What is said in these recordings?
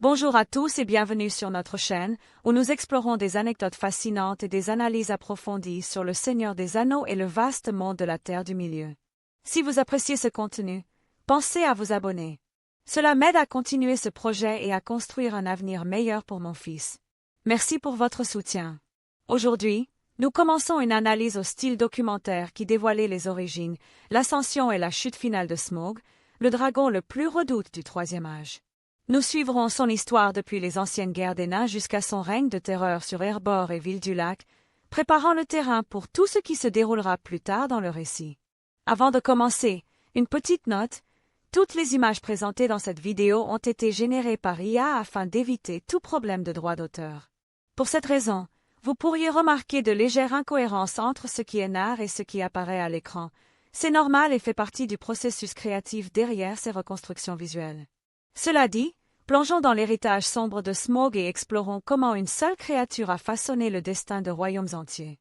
Bonjour à tous et bienvenue sur notre chaîne, où nous explorons des anecdotes fascinantes et des analyses approfondies sur le Seigneur des Anneaux et le vaste monde de la Terre du Milieu. Si vous appréciez ce contenu, pensez à vous abonner. Cela m'aide à continuer ce projet et à construire un avenir meilleur pour mon fils. Merci pour votre soutien. Aujourd'hui, nous commençons une analyse au style documentaire qui dévoilait les origines, l'ascension et la chute finale de Smaug, le dragon le plus redoute du Troisième Âge. Nous suivrons son histoire depuis les anciennes guerres des nains jusqu'à son règne de terreur sur Erebor et Ville-du-Lac, préparant le terrain pour tout ce qui se déroulera plus tard dans le récit. Avant de commencer, une petite note, toutes les images présentées dans cette vidéo ont été générées par IA afin d'éviter tout problème de droit d'auteur. Pour cette raison, vous pourriez remarquer de légères incohérences entre ce qui est narré et ce qui apparaît à l'écran. C'est normal et fait partie du processus créatif derrière ces reconstructions visuelles. Cela dit, plongeons dans l'héritage sombre de Smaug et explorons comment une seule créature a façonné le destin de royaumes entiers.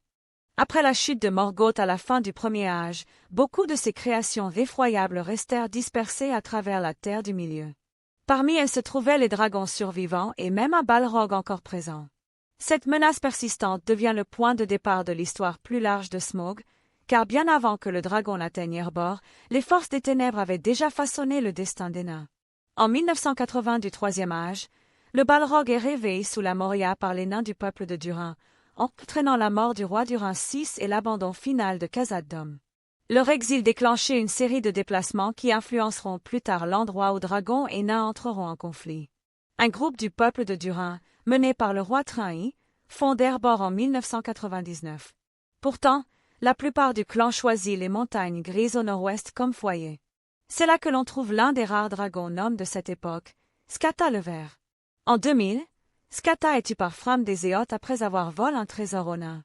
Après la chute de Morgoth à la fin du Premier Âge, beaucoup de ces créations effroyables restèrent dispersées à travers la Terre du Milieu. Parmi elles se trouvaient les dragons survivants et même un Balrog encore présent. Cette menace persistante devient le point de départ de l'histoire plus large de Smaug, car bien avant que le dragon n'atteigne Erebor, les forces des ténèbres avaient déjà façonné le destin des nains. En 1980 du Troisième Âge, le Balrog est réveillé sous la Moria par les nains du peuple de Durin, entraînant la mort du roi Durin VI et l'abandon final de Khazad-dûm. Leur exil déclenchait une série de déplacements qui influenceront plus tard l'endroit où dragons et nains entreront en conflit. Un groupe du peuple de Durin, mené par le roi Trahi, fonde Erebor en 1999. Pourtant, la plupart du clan choisit les montagnes grises au nord-ouest comme foyer. C'est là que l'on trouve l'un des rares dragons noms de cette époque, Skata le Vert. En 2000, Skata est tué par Fram des Éotes après avoir volé un trésor aux nains.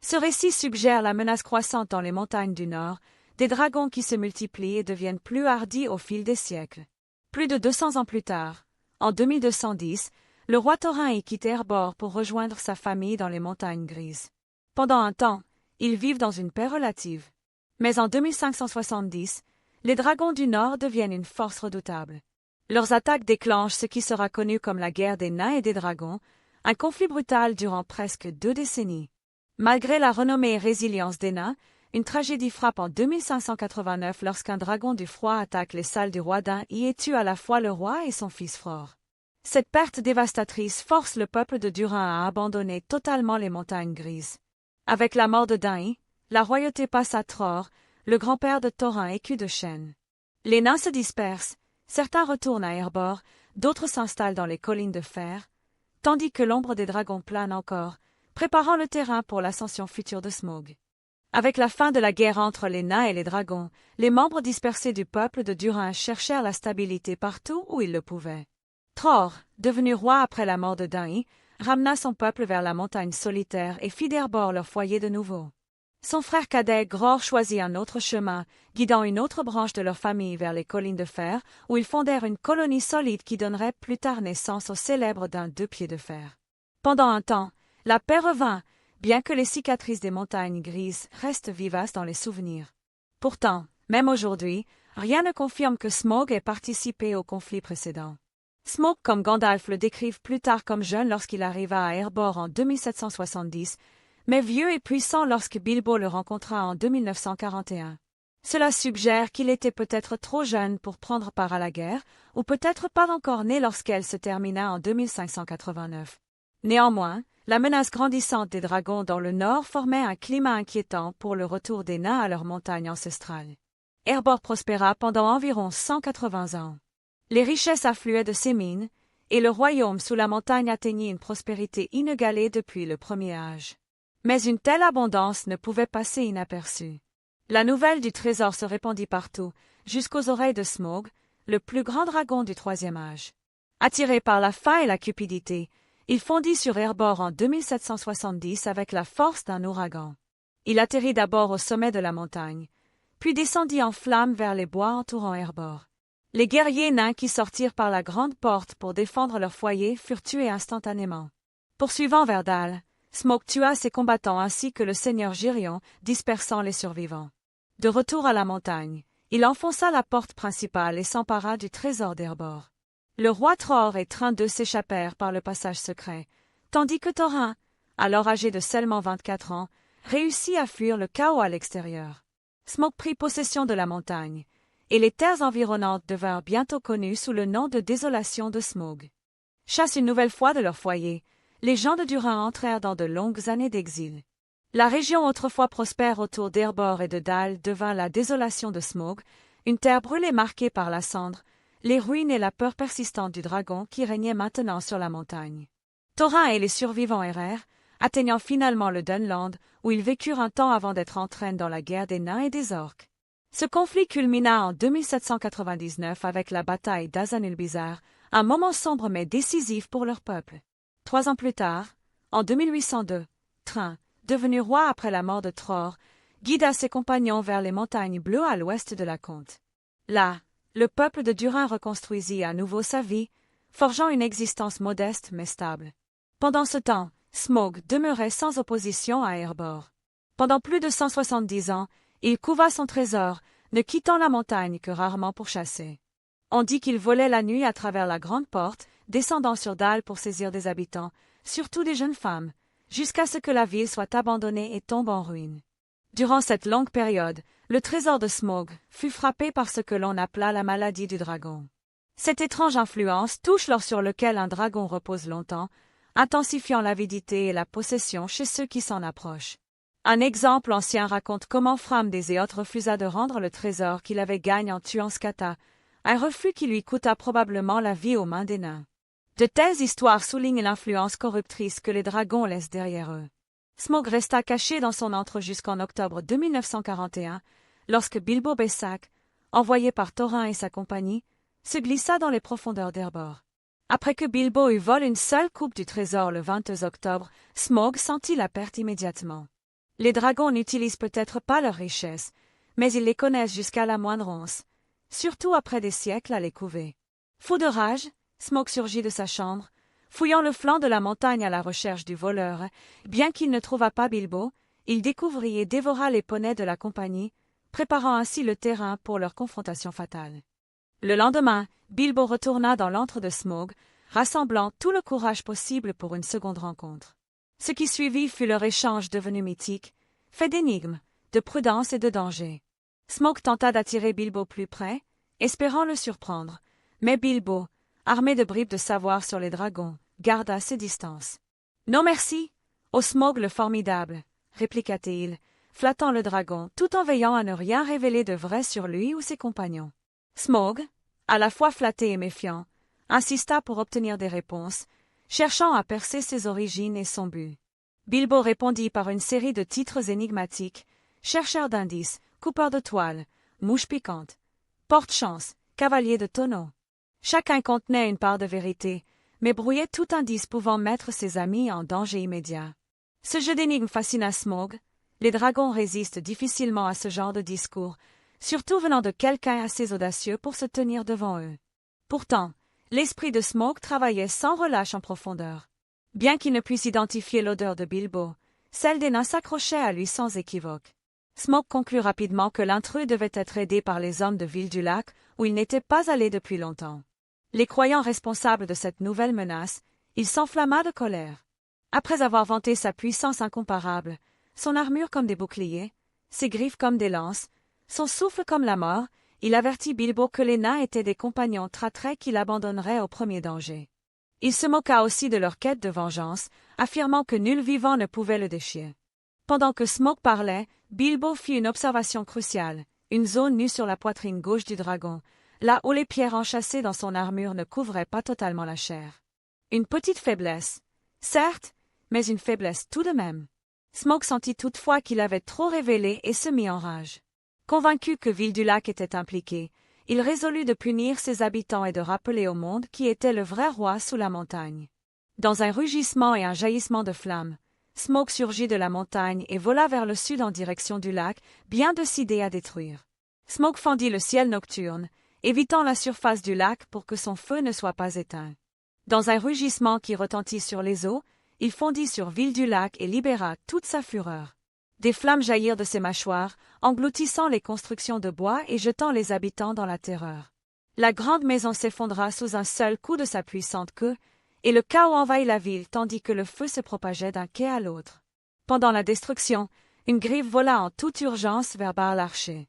Ce récit suggère la menace croissante dans les montagnes du Nord, des dragons qui se multiplient et deviennent plus hardis au fil des siècles. Plus de 200 ans plus tard, en 2210, le roi Thorin y quitte Erebor pour rejoindre sa famille dans les montagnes grises. Pendant un temps, ils vivent dans une paix relative. Mais en 2570, les dragons du Nord deviennent une force redoutable. Leurs attaques déclenchent ce qui sera connu comme la guerre des nains et des dragons, un conflit brutal durant presque 2 décennies. Malgré la renommée et résilience des nains, une tragédie frappe en 2589 lorsqu'un dragon du froid attaque les salles du roi Dain et tue à la fois le roi et son fils Fror. Cette perte dévastatrice force le peuple de Durin à abandonner totalement les montagnes grises. Avec la mort de Dain, la royauté passe à Tror, le grand-père de Thorin écu de chêne. Les nains se dispersent, certains retournent à Erebor, d'autres s'installent dans les collines de fer, tandis que l'ombre des dragons plane encore, préparant le terrain pour l'ascension future de Smaug. Avec la fin de la guerre entre les nains et les dragons, les membres dispersés du peuple de Durin cherchèrent la stabilité partout où ils le pouvaient. Tror, devenu roi après la mort de Dain, ramena son peuple vers la montagne solitaire et fit d'Erebor leur foyer de nouveau. Son frère cadet Gror choisit un autre chemin, guidant une autre branche de leur famille vers les collines de fer, où ils fondèrent une colonie solide qui donnerait plus tard naissance au célèbre Dain 2 pieds de fer. Pendant un temps, la paix revint, bien que les cicatrices des montagnes grises restent vivaces dans les souvenirs. Pourtant, même aujourd'hui, rien ne confirme que Smaug ait participé au conflit précédent. Smaug, comme Gandalf le décrivent plus tard comme jeune lorsqu'il arriva à Erebor en 2770, mais vieux et puissant lorsque Bilbo le rencontra en 2941. Cela suggère qu'il était peut-être trop jeune pour prendre part à la guerre, ou peut-être pas encore né lorsqu'elle se termina en 2589. Néanmoins, la menace grandissante des dragons dans le nord formait un climat inquiétant pour le retour des nains à leur montagne ancestrale. Erebor prospéra pendant environ 180 ans. Les richesses affluaient de ses mines, et le royaume sous la montagne atteignit une prospérité inégalée depuis le Premier Âge. Mais une telle abondance ne pouvait passer inaperçue. La nouvelle du trésor se répandit partout, jusqu'aux oreilles de Smaug, le plus grand dragon du Troisième Âge. Attiré par la faim et la cupidité, il fondit sur Erebor en 2770 avec la force d'un ouragan. Il atterrit d'abord au sommet de la montagne, puis descendit en flammes vers les bois entourant Erebor. Les guerriers nains qui sortirent par la grande porte pour défendre leur foyer furent tués instantanément. Poursuivant vers Dal, Smaug tua ses combattants ainsi que le seigneur Girion, dispersant les survivants. De retour à la montagne, il enfonça la porte principale et s'empara du trésor d'Erebor. Le roi Tror et Train 2 s'échappèrent par le passage secret, tandis que Thorin, alors âgé de seulement 24 ans, réussit à fuir le chaos à l'extérieur. Smaug prit possession de la montagne, et les terres environnantes devinrent bientôt connues sous le nom de Désolation de Smaug. Chassés une nouvelle fois de leur foyer, les gens de Durin entrèrent dans de longues années d'exil. La région autrefois prospère autour d'Erebor et de Dal devint la Désolation de Smaug, une terre brûlée marquée par la cendre, les ruines et la peur persistante du dragon qui régnait maintenant sur la montagne. Thorin et les survivants errèrent, atteignant finalement le Dunland, où ils vécurent un temps avant d'être entraînés dans la guerre des nains et des orques. Ce conflit culmina en 2799 avec la bataille d'Azanulbizar, un moment sombre mais décisif pour leur peuple. 3 ans plus tard, en 2802, Train, devenu roi après la mort de Tror, guida ses compagnons vers les montagnes bleues à l'ouest de la Conte. Là, le peuple de Durin reconstruisit à nouveau sa vie, forgeant une existence modeste mais stable. Pendant ce temps, Smaug demeurait sans opposition à Erebor. Pendant plus de 170 ans, il couva son trésor, ne quittant la montagne que rarement pour chasser. On dit qu'il volait la nuit à travers la grande porte, descendant sur Dal pour saisir des habitants, surtout des jeunes femmes, jusqu'à ce que la ville soit abandonnée et tombe en ruine. Durant cette longue période, le trésor de Smaug fut frappé par ce que l'on appela la maladie du dragon. Cette étrange influence touche l'or sur lequel un dragon repose longtemps, intensifiant l'avidité et la possession chez ceux qui s'en approchent. Un exemple ancien raconte comment Fram des Éotes refusa de rendre le trésor qu'il avait gagné en tuant Skata, un refus qui lui coûta probablement la vie aux mains des nains. De telles histoires soulignent l'influence corruptrice que les dragons laissent derrière eux. Smaug resta caché dans son antre jusqu'en octobre 2941, lorsque Bilbo Bessac, envoyé par Thorin et sa compagnie, se glissa dans les profondeurs d'Erebor. Après que Bilbo eut volé une seule coupe du trésor le 22 octobre, Smaug sentit la perte immédiatement. Les dragons n'utilisent peut-être pas leurs richesses, mais ils les connaissent jusqu'à la moindre once, surtout après des siècles à les couver. Fou de rage, Smaug surgit de sa chambre, fouillant le flanc de la montagne à la recherche du voleur. Bien qu'il ne trouvât pas Bilbo, il découvrit et dévora les poneys de la compagnie, préparant ainsi le terrain pour leur confrontation fatale. Le lendemain, Bilbo retourna dans l'antre de Smaug, rassemblant tout le courage possible pour une seconde rencontre. Ce qui suivit fut leur échange devenu mythique, fait d'énigmes, de prudence et de danger. Smaug tenta d'attirer Bilbo plus près, espérant le surprendre, mais Bilbo, armé de bribes de savoir sur les dragons, garda ses distances. « Non merci, ô Smaug le formidable !» répliqua-t-il, flattant le dragon tout en veillant à ne rien révéler de vrai sur lui ou ses compagnons. Smaug, à la fois flatté et méfiant, insista pour obtenir des réponses, cherchant à percer ses origines et son but. Bilbo répondit par une série de titres énigmatiques, chercheur d'indices, coupeur de toile, mouche piquante, porte-chance, cavalier de tonneau. Chacun contenait une part de vérité, mais brouillait tout indice pouvant mettre ses amis en danger immédiat. Ce jeu d'énigmes fascina Smaug. Les dragons résistent difficilement à ce genre de discours, surtout venant de quelqu'un assez audacieux pour se tenir devant eux. Pourtant, l'esprit de Smaug travaillait sans relâche en profondeur. Bien qu'il ne puisse identifier l'odeur de Bilbo, celle des nains s'accrochait à lui sans équivoque. Smaug conclut rapidement que l'intrus devait être aidé par les hommes de Ville-du-Lac, où il n'était pas allé depuis longtemps. Les croyant responsables de cette nouvelle menace, il s'enflamma de colère. Après avoir vanté sa puissance incomparable, son armure comme des boucliers, ses griffes comme des lances, son souffle comme la mort, il avertit Bilbo que les nains étaient des compagnons traîtres qu'il abandonnerait au premier danger. Il se moqua aussi de leur quête de vengeance, affirmant que nul vivant ne pouvait le déchirer. Pendant que Smaug parlait, Bilbo fit une observation cruciale, une zone nue sur la poitrine gauche du dragon, là où les pierres enchâssées dans son armure ne couvraient pas totalement la chair. Une petite faiblesse, certes, mais une faiblesse tout de même. Smaug sentit toutefois qu'il avait trop révélé et se mit en rage. Convaincu que Ville-du-Lac était impliqué, il résolut de punir ses habitants et de rappeler au monde qui était le vrai roi sous la montagne. Dans un rugissement et un jaillissement de flammes, Smaug surgit de la montagne et vola vers le sud en direction du lac, bien décidé à détruire. Smaug fendit le ciel nocturne, évitant la surface du lac pour que son feu ne soit pas éteint. Dans un rugissement qui retentit sur les eaux, il fondit sur Ville-du-Lac et libéra toute sa fureur. Des flammes jaillirent de ses mâchoires, engloutissant les constructions de bois et jetant les habitants dans la terreur. La grande maison s'effondra sous un seul coup de sa puissante queue, et le chaos envahit la ville tandis que le feu se propageait d'un quai à l'autre. Pendant la destruction, une grive vola en toute urgence vers Bar l'archer.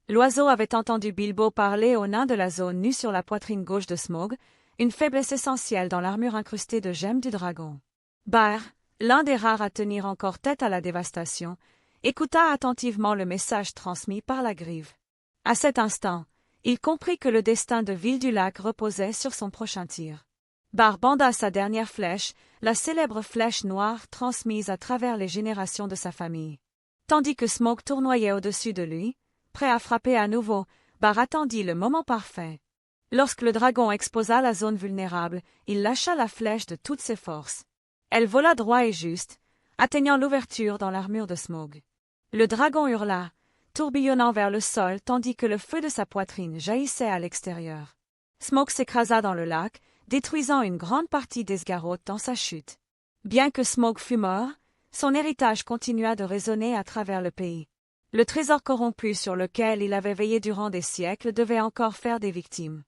L'oiseau avait entendu Bilbo parler au nain de la zone nu sur la poitrine gauche de Smaug, une faiblesse essentielle dans l'armure incrustée de gemmes du dragon. Bar, l'un des rares à tenir encore tête à la dévastation, écouta attentivement le message transmis par la grive. À cet instant, il comprit que le destin de Ville-du-Lac reposait sur son prochain tir. Bar banda sa dernière flèche, la célèbre flèche noire transmise à travers les générations de sa famille. Tandis que Smaug tournoyait au-dessus de lui, prêt à frapper à nouveau, Bar attendit le moment parfait. Lorsque le dragon exposa la zone vulnérable, il lâcha la flèche de toutes ses forces. Elle vola droit et juste, atteignant l'ouverture dans l'armure de Smaug. Le dragon hurla, tourbillonnant vers le sol tandis que le feu de sa poitrine jaillissait à l'extérieur. Smaug s'écrasa dans le lac, détruisant une grande partie d'Esgaroth dans sa chute. Bien que Smaug fût mort, son héritage continua de résonner à travers le pays. Le trésor corrompu sur lequel il avait veillé durant des siècles devait encore faire des victimes.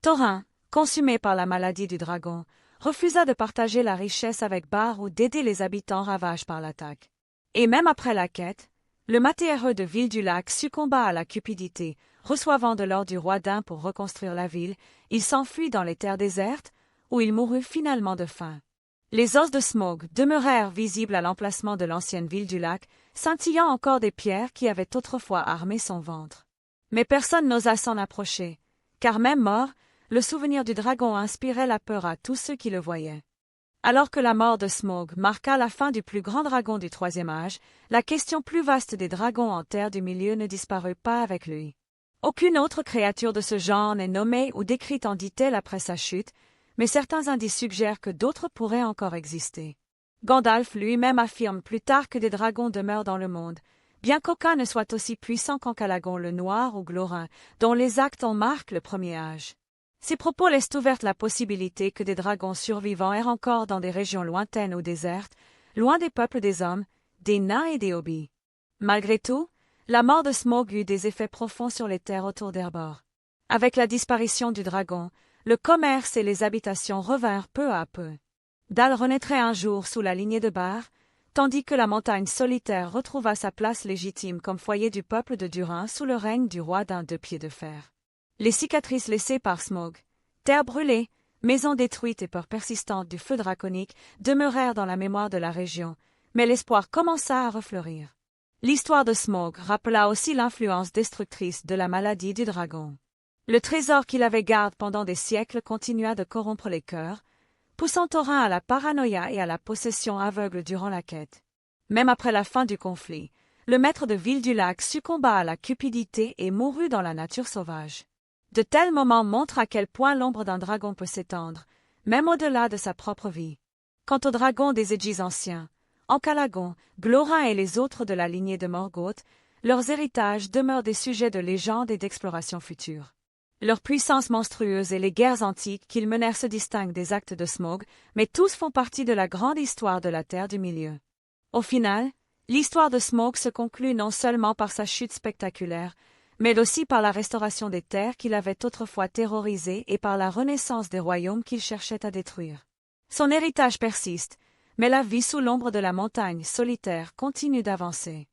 Thorin, consumé par la maladie du dragon, refusa de partager la richesse avec Bar ou d'aider les habitants ravagés par l'attaque. Et même après la quête, le mathéheureux de Ville-du-Lac succomba à la cupidité, reçoivant de l'or du roi Dain pour reconstruire la ville, il s'enfuit dans les terres désertes, où il mourut finalement de faim. Les os de Smaug demeurèrent visibles à l'emplacement de l'ancienne ville du lac, scintillant encore des pierres qui avaient autrefois armé son ventre. Mais personne n'osa s'en approcher, car même mort, le souvenir du dragon inspirait la peur à tous ceux qui le voyaient. Alors que la mort de Smaug marqua la fin du plus grand dragon du Troisième Âge, la question plus vaste des dragons en Terre du Milieu ne disparut pas avec lui. Aucune autre créature de ce genre n'est nommée ou décrite en détail après sa chute, mais certains indices suggèrent que d'autres pourraient encore exister. Gandalf lui-même affirme plus tard que des dragons demeurent dans le monde, bien qu'aucun ne soit aussi puissant qu'Encalagon le Noir ou Glorin, dont les actes en marquent le premier âge. Ces propos laissent ouverte la possibilité que des dragons survivants errent encore dans des régions lointaines ou désertes, loin des peuples des hommes, des nains et des hobbits. Malgré tout, la mort de Smaug eut des effets profonds sur les terres autour d'Erebor. Avec la disparition du dragon, le commerce et les habitations revinrent peu à peu. Dal renaîtrait un jour sous la lignée de Bar, tandis que la montagne solitaire retrouva sa place légitime comme foyer du peuple de Durin sous le règne du roi d'un 2 pieds de fer. Les cicatrices laissées par Smaug, terre brûlée, maisons détruites et peur persistante du feu draconique demeurèrent dans la mémoire de la région, mais l'espoir commença à refleurir. L'histoire de Smaug rappela aussi l'influence destructrice de la maladie du dragon. Le trésor qu'il avait gardé pendant des siècles continua de corrompre les cœurs, poussant Thorin à la paranoïa et à la possession aveugle durant la quête. Même après la fin du conflit, le maître de Ville-du-Lac succomba à la cupidité et mourut dans la nature sauvage. De tels moments montrent à quel point l'ombre d'un dragon peut s'étendre, même au-delà de sa propre vie. Quant aux dragons des Aegis anciens, Encalagon, Glorin et les autres de la lignée de Morgoth, leurs héritages demeurent des sujets de légende et d'exploration future. Leur puissance monstrueuse et les guerres antiques qu'ils menèrent se distinguent des actes de Smaug, mais tous font partie de la grande histoire de la Terre du Milieu. Au final, l'histoire de Smaug se conclut non seulement par sa chute spectaculaire, mais aussi par la restauration des terres qu'il avait autrefois terrorisées et par la renaissance des royaumes qu'il cherchait à détruire. Son héritage persiste, mais la vie sous l'ombre de la montagne solitaire continue d'avancer.